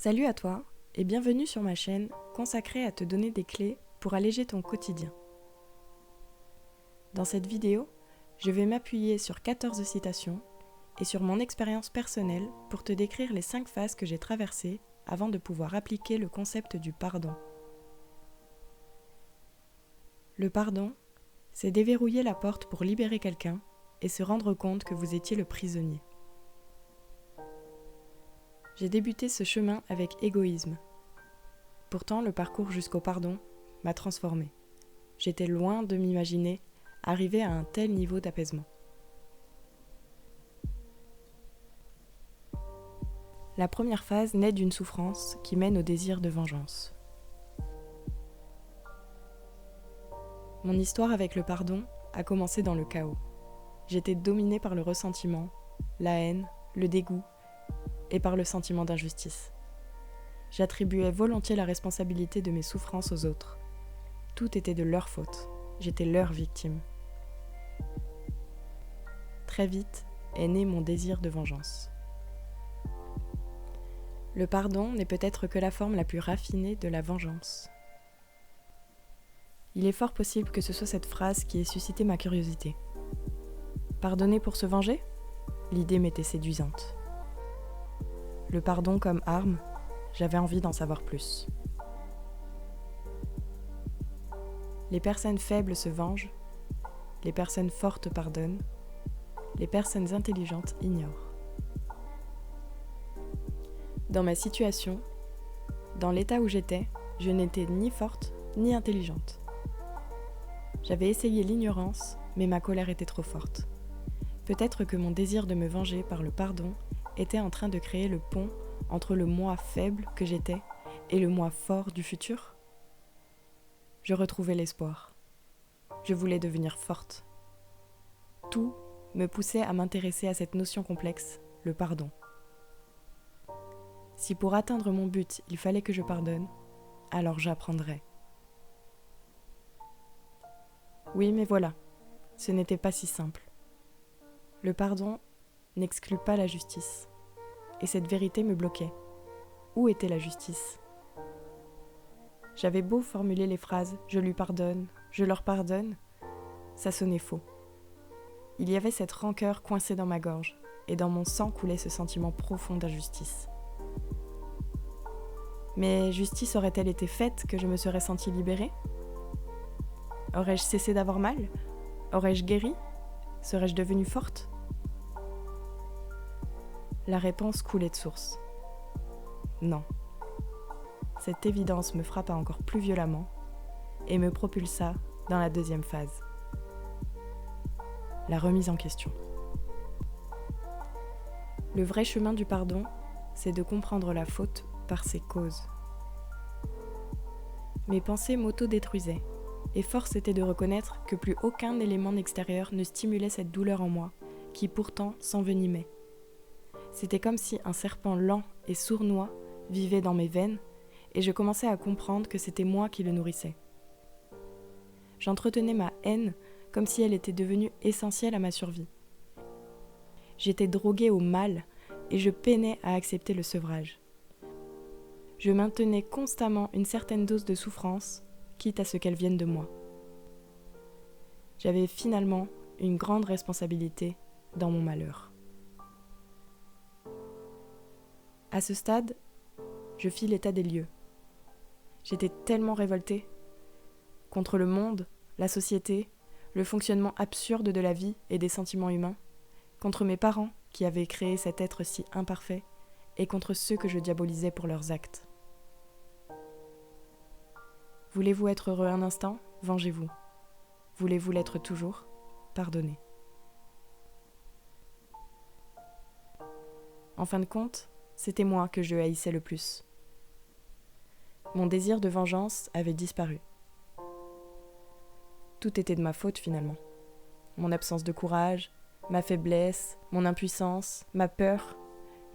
Salut à toi et bienvenue sur ma chaîne consacrée à te donner des clés pour alléger ton quotidien. Dans cette vidéo, je vais m'appuyer sur 14 citations et sur mon expérience personnelle pour te décrire les 5 phases que j'ai traversées avant de pouvoir appliquer le concept du pardon. Le pardon, c'est déverrouiller la porte pour libérer quelqu'un et se rendre compte que vous étiez le prisonnier. J'ai débuté ce chemin avec égoïsme. Pourtant, le parcours jusqu'au pardon m'a transformée. J'étais loin de m'imaginer arriver à un tel niveau d'apaisement. La première phase naît d'une souffrance qui mène au désir de vengeance. Mon histoire avec le pardon a commencé dans le chaos. J'étais dominée par le ressentiment, la haine, le dégoût et par le sentiment d'injustice. J'attribuais volontiers la responsabilité de mes souffrances aux autres. Tout était de leur faute. J'étais leur victime. Très vite est né mon désir de vengeance. Le pardon n'est peut-être que la forme la plus raffinée de la vengeance. Il est fort possible que ce soit cette phrase qui ait suscité ma curiosité. Pardonner pour se venger ? L'idée m'était séduisante. Le pardon comme arme, j'avais envie d'en savoir plus. Les personnes faibles se vengent, les personnes fortes pardonnent, les personnes intelligentes ignorent. Dans ma situation, dans l'état où j'étais, je n'étais ni forte ni intelligente. J'avais essayé l'ignorance, mais ma colère était trop forte. Peut-être que mon désir de me venger par le pardon était en train de créer le pont entre le moi faible que j'étais et le moi fort du futur. Je retrouvais l'espoir. Je voulais devenir forte. Tout me poussait à m'intéresser à cette notion complexe, le pardon. Si pour atteindre mon but, il fallait que je pardonne, alors j'apprendrais. Oui, mais voilà, ce n'était pas si simple. Le pardon n'exclut pas la justice. Et cette vérité me bloquait. Où était la justice ? J'avais beau formuler les phrases « je lui pardonne »,« je leur pardonne », ça sonnait faux. Il y avait cette rancœur coincée dans ma gorge, et dans mon sang coulait ce sentiment profond d'injustice. Mais justice aurait-elle été faite que je me serais sentie libérée ? Aurais-je cessé d'avoir mal ? Aurais-je guéri ? Serais-je devenue forte ? La réponse coulait de source. Non. Cette évidence me frappa encore plus violemment et me propulsa dans la deuxième phase. La remise en question. Le vrai chemin du pardon, c'est de comprendre la faute par ses causes. Mes pensées m'auto-détruisaient, et force était de reconnaître que plus aucun élément extérieur ne stimulait cette douleur en moi, qui pourtant s'envenimait. C'était comme si un serpent lent et sournois vivait dans mes veines, et je commençais à comprendre que c'était moi qui le nourrissais. J'entretenais ma haine comme si elle était devenue essentielle à ma survie. J'étais droguée au mal, et je peinais à accepter le sevrage. Je maintenais constamment une certaine dose de souffrance, quitte à ce qu'elle vienne de moi. J'avais finalement une grande responsabilité dans mon malheur. À ce stade, je fis l'état des lieux. J'étais tellement révoltée contre le monde, la société, le fonctionnement absurde de la vie et des sentiments humains, contre mes parents qui avaient créé cet être si imparfait et contre ceux que je diabolisais pour leurs actes. Voulez-vous être heureux un instant ? Vengez-vous. Voulez-vous l'être toujours ? Pardonnez. En fin de compte, c'était moi que je haïssais le plus. Mon désir de vengeance avait disparu. Tout était de ma faute finalement. Mon absence de courage, ma faiblesse, mon impuissance, ma peur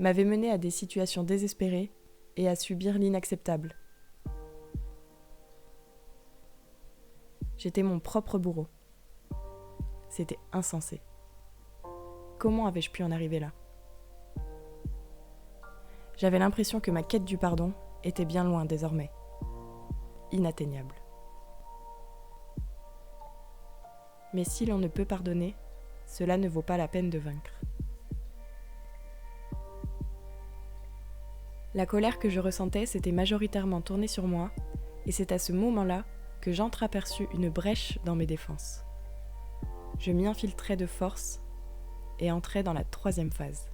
m'avaient mené à des situations désespérées et à subir l'inacceptable. J'étais mon propre bourreau. C'était insensé. Comment avais-je pu en arriver là ? J'avais l'impression que ma quête du pardon était bien loin désormais. Inatteignable. Mais si l'on ne peut pardonner, cela ne vaut pas la peine de vaincre. La colère que je ressentais s'était majoritairement tournée sur moi, et c'est à ce moment-là que j'entreaperçus une brèche dans mes défenses. Je m'y infiltrai de force et entrai dans la 3e phase.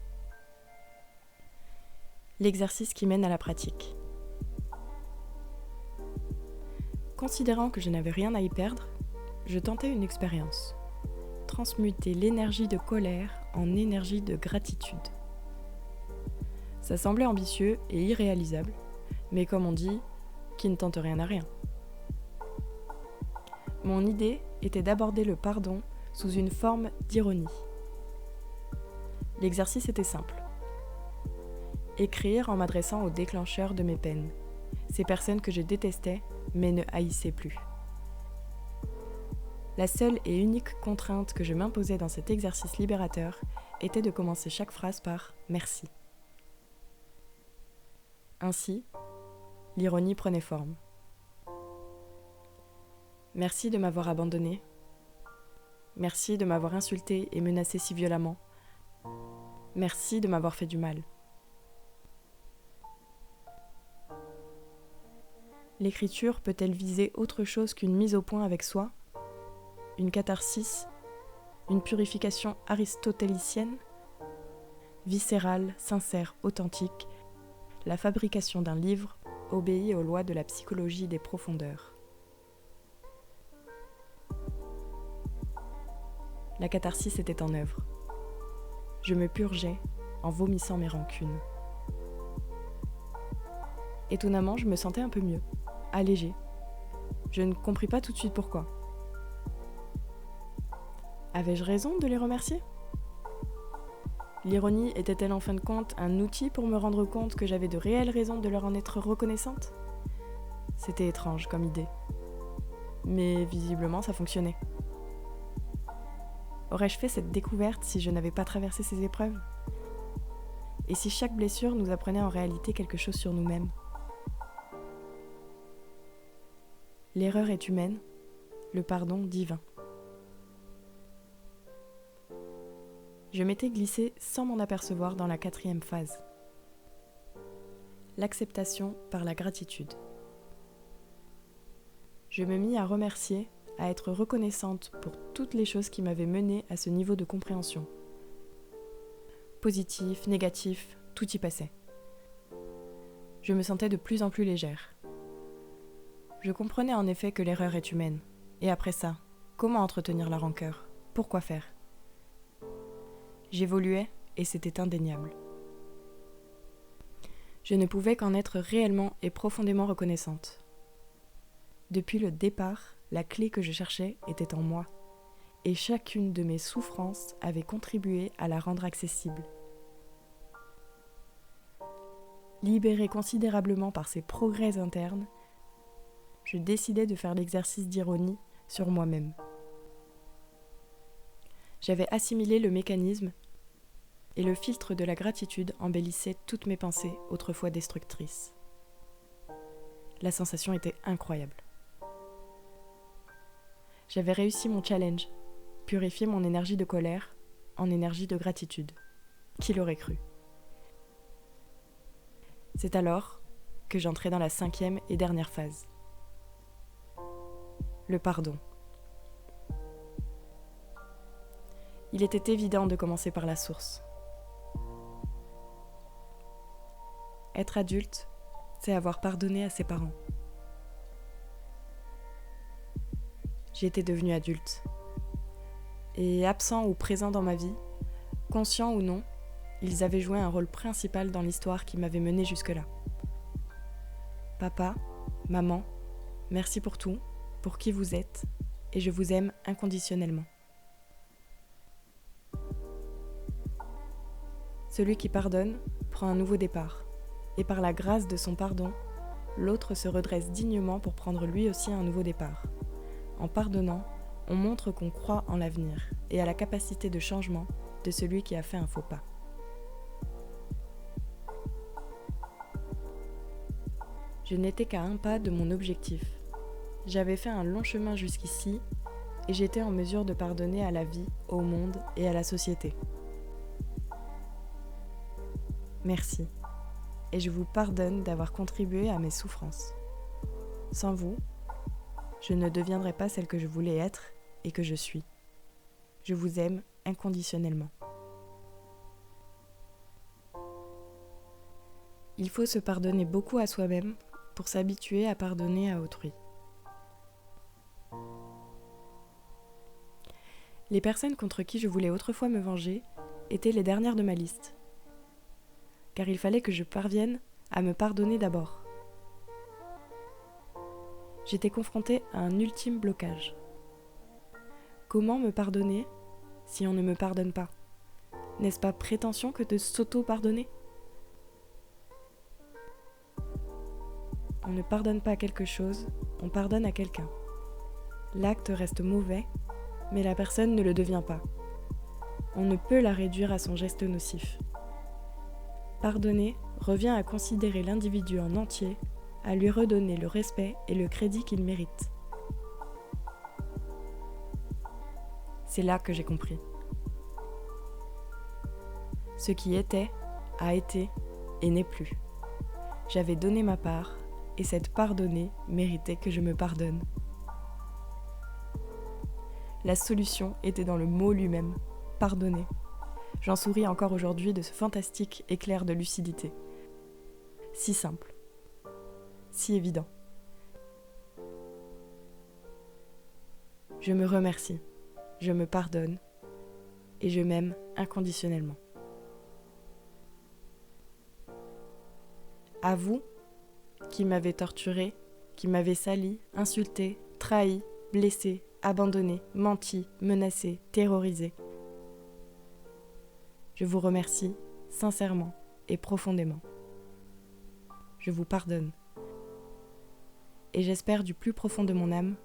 L'exercice qui mène à la pratique. Considérant que je n'avais rien à y perdre, je tentais une expérience. Transmuter l'énergie de colère en énergie de gratitude. Ça semblait ambitieux et irréalisable, mais comme on dit, qui ne tente rien n'a rien. Mon idée était d'aborder le pardon sous une forme d'ironie. L'exercice était simple. Écrire en m'adressant aux déclencheurs de mes peines, ces personnes que je détestais mais ne haïssais plus. La seule et unique contrainte que je m'imposais dans cet exercice libérateur était de commencer chaque phrase par « merci ». Ainsi, l'ironie prenait forme. Merci de m'avoir abandonné. Merci de m'avoir insulté et menacé si violemment. Merci de m'avoir fait du mal. L'écriture peut-elle viser autre chose qu'une mise au point avec soi, une catharsis, une purification aristotélicienne, viscérale, sincère, authentique, la fabrication d'un livre obéit aux lois de la psychologie des profondeurs. La catharsis était en œuvre. Je me purgeais en vomissant mes rancunes. Étonnamment, je me sentais un peu mieux, allégée. Je ne compris pas tout de suite pourquoi. Avais-je raison de les remercier ? L'ironie était-elle en fin de compte un outil pour me rendre compte que j'avais de réelles raisons de leur en être reconnaissante ? C'était étrange comme idée. Mais visiblement, ça fonctionnait. Aurais-je fait cette découverte si je n'avais pas traversé ces épreuves ? Et si chaque blessure nous apprenait en réalité quelque chose sur nous-mêmes ? L'erreur est humaine, le pardon divin. Je m'étais glissée sans m'en apercevoir dans la 4e phase. L'acceptation par la gratitude. Je me mis à remercier, à être reconnaissante pour toutes les choses qui m'avaient menée à ce niveau de compréhension. Positif, négatif, tout y passait. Je me sentais de plus en plus légère. Je comprenais en effet que l'erreur est humaine. Et après ça, comment entretenir la rancœur ? Pourquoi faire ? J'évoluais et c'était indéniable. Je ne pouvais qu'en être réellement et profondément reconnaissante. Depuis le départ, la clé que je cherchais était en moi, et chacune de mes souffrances avait contribué à la rendre accessible. Libérée considérablement par ces progrès internes, je décidai de faire l'exercice d'ironie sur moi-même. J'avais assimilé le mécanisme et le filtre de la gratitude embellissait toutes mes pensées autrefois destructrices. La sensation était incroyable. J'avais réussi mon challenge, purifier mon énergie de colère en énergie de gratitude. Qui l'aurait cru ? C'est alors que j'entrais dans la 5e et dernière phase. Le pardon. Il était évident de commencer par la source. Être adulte, c'est avoir pardonné à ses parents. J'étais devenue adulte. Et absents ou présents dans ma vie, conscients ou non, ils avaient joué un rôle principal dans l'histoire qui m'avait menée jusque-là. Papa, maman, merci pour tout, pour qui vous êtes, et je vous aime inconditionnellement. Celui qui pardonne prend un nouveau départ, et par la grâce de son pardon, l'autre se redresse dignement pour prendre lui aussi un nouveau départ. En pardonnant, on montre qu'on croit en l'avenir et à la capacité de changement de celui qui a fait un faux pas. Je n'étais qu'à un pas de mon objectif. J'avais fait un long chemin jusqu'ici et j'étais en mesure de pardonner à la vie, au monde et à la société. Merci, et je vous pardonne d'avoir contribué à mes souffrances. Sans vous, je ne deviendrais pas celle que je voulais être et que je suis. Je vous aime inconditionnellement. Il faut se pardonner beaucoup à soi-même pour s'habituer à pardonner à autrui. Les personnes contre qui je voulais autrefois me venger étaient les dernières de ma liste. Car il fallait que je parvienne à me pardonner d'abord. J'étais confrontée à un ultime blocage. Comment me pardonner si on ne me pardonne pas ? N'est-ce pas prétention que de s'auto-pardonner ? On ne pardonne pas quelque chose, on pardonne à quelqu'un. L'acte reste mauvais, mais la personne ne le devient pas. On ne peut la réduire à son geste nocif. Pardonner revient à considérer l'individu en entier, à lui redonner le respect et le crédit qu'il mérite. C'est là que j'ai compris. Ce qui était, a été et n'est plus. J'avais donné ma part, et cette part donnée méritait que je me pardonne. La solution était dans le mot lui-même, pardonner. J'en souris encore aujourd'hui de ce fantastique éclair de lucidité. Si simple, si évident. Je me remercie, je me pardonne et je m'aime inconditionnellement. À vous, qui m'avez torturé, qui m'avez sali, insulté, trahi, blessé, abandonné, menti, menacé, terrorisé. Je vous remercie sincèrement et profondément. Je vous pardonne. Et j'espère du plus profond de mon âme,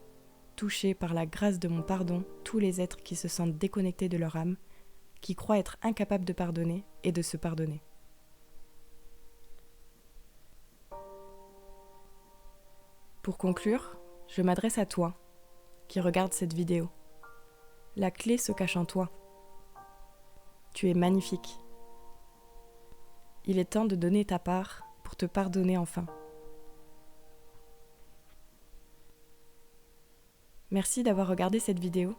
toucher par la grâce de mon pardon tous les êtres qui se sentent déconnectés de leur âme, qui croient être incapables de pardonner et de se pardonner. Pour conclure, je m'adresse à toi, qui regarde cette vidéo. La clé se cache en toi. Tu es magnifique. Il est temps de donner ta part pour te pardonner enfin. Merci d'avoir regardé cette vidéo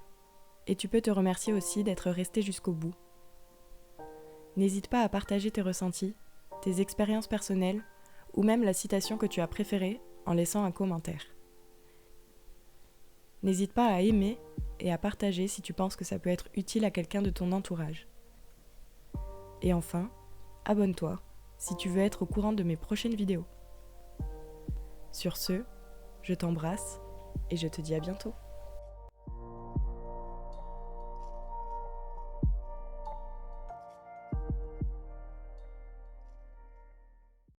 et tu peux te remercier aussi d'être resté jusqu'au bout. N'hésite pas à partager tes ressentis, tes expériences personnelles ou même la citation que tu as préférée en laissant un commentaire. N'hésite pas à aimer et à partager si tu penses que ça peut être utile à quelqu'un de ton entourage. Et enfin, abonne-toi si tu veux être au courant de mes prochaines vidéos. Sur ce, je t'embrasse et je te dis à bientôt.